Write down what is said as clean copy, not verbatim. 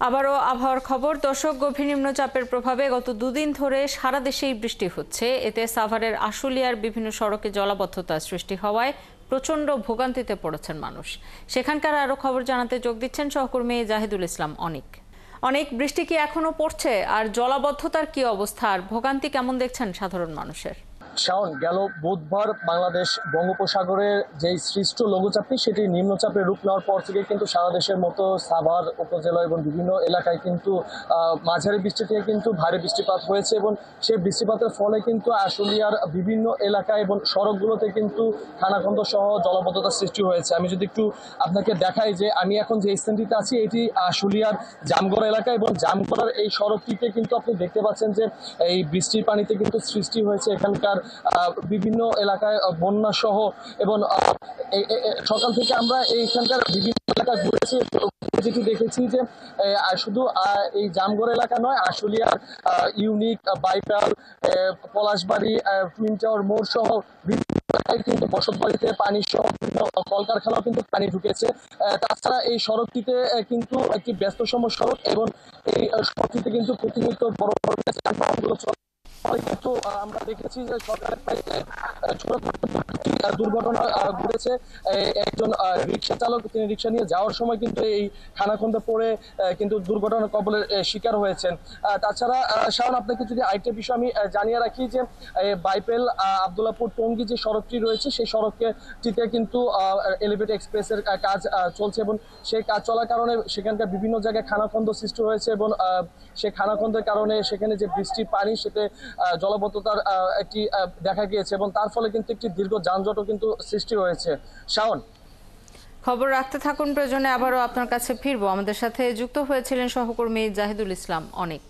আবারও আবহাওয়ার খবর। দর্শক, গভীর নিম্নচাপের প্রভাবে গত দুদিন ধরে সারা দেশেই বৃষ্টি হচ্ছে। এতে সাভারের আশুলিয়ার বিভিন্ন সড়কে জলাবদ্ধতার সৃষ্টি হওয়ায় প্রচণ্ড ভোগান্তিতে পড়েছেন মানুষ। সেখানকার আরও খবর জানাতে যোগ দিচ্ছেন সহকর্মী জাহিদুল ইসলাম অনিক। অনেক বৃষ্টি কি এখনো পড়ছে, আর জলাবদ্ধতার কি অবস্থা, আর ভোগান্তি কেমন দেখছেন সাধারণ মানুষের? শাওন, গেল বুধবার বাংলাদেশ বঙ্গোপসাগরের যে সৃষ্ট লঘুচাপটি সেটি নিম্নচাপে রূপ নেওয়ার পর থেকে কিন্তু সারা দেশের মতো সাভার উপজেলা এবং বিভিন্ন এলাকায় কিন্তু মাঝারি বৃষ্টি থেকে কিন্তু ভারী বৃষ্টিপাত হয়েছে, এবং সেই বৃষ্টিপাতের ফলে কিন্তু আশুলিয়ার বিভিন্ন এলাকা এবং সড়কগুলোতে কিন্তু খানাখন্দ সহ জলাবদ্ধতার সৃষ্টি হয়েছে। আমি যদি একটু আপনাকে দেখাই যে আমি এখন যে স্থানটিতে আছি এটি আশুলিয়ার জামগড়া এলাকা, এবং জামগড়ার এই সড়কটিতে কিন্তু আপনি দেখতে পাচ্ছেন যে এই বৃষ্টির পানিতে কিন্তু সৃষ্টি হয়েছে এখানকার বিভিন্ন এলাকায় বন্যা সহ। এবং সকাল থেকে আমরা এইখানকার বিভিন্ন এলাকা ঘুরেছি, যেটি দেখেছি যে শুধু এই জামগড় এলাকা নয়, আশুলিয়ার ইউনিক, বাইপাল, পলাশবাড়ি, টুইন টাওয়ার মোড় সহ বিভিন্ন এলাকায় কিন্তু বসতবাড়িতে পানি সহ কলকারখানাও কিন্তু পানি ঢুকেছে। তাছাড়া এই সড়কটিতে কিন্তু একটি ব্যস্তসম সড়ক, এবং এই সড়কটিতে কিন্তু প্রতিনিয়ত বড় বড় যানবাহনগুলো চলে। কিন্তু আমরা দেখেছি যে সরকারের দুর্ঘটনা ঘটেছে। একজন রিক্সা চালক, তিনি রিক্সা নিয়ে যাওয়ার সময় কিন্তু এই খানাখন্দে পড়ে কিন্তু দুর্ঘটনার কবলে শিকার হয়েছেন। তাছাড়া শাওন, আপনাকে যদি আরেকটা বিষয় আমি জানিয়ে রাখি যে বাইপেল আবদুল্লাপুর টঙ্গী যে সড়কটি রয়েছে সেই সড়কটিতে কিন্তু এলিভেটেড এক্সপ্রেসের কাজ চলছে, এবং সেই কাজ চলার কারণে সেখানকার বিভিন্ন জায়গায় খানাখন্দ সৃষ্টি হয়েছে, এবং সেই খানাখন্দের কারণে সেখানে যে বৃষ্টির পানি সেটা জলাবদ্ধতার একটি দেখা গিয়েছে, এবং তার ফলে কিন্তু একটি দীর্ঘ যানজটও কিন্তু সৃষ্টি হয়েছে। শাওন, খবর রাখতে থাকুন, প্রয়োজনে আবারও আপনার কাছে ফিরবো। আমাদের সাথে যুক্ত হয়েছিলেন সহকর্মী জাহিদুল ইসলাম অনিক।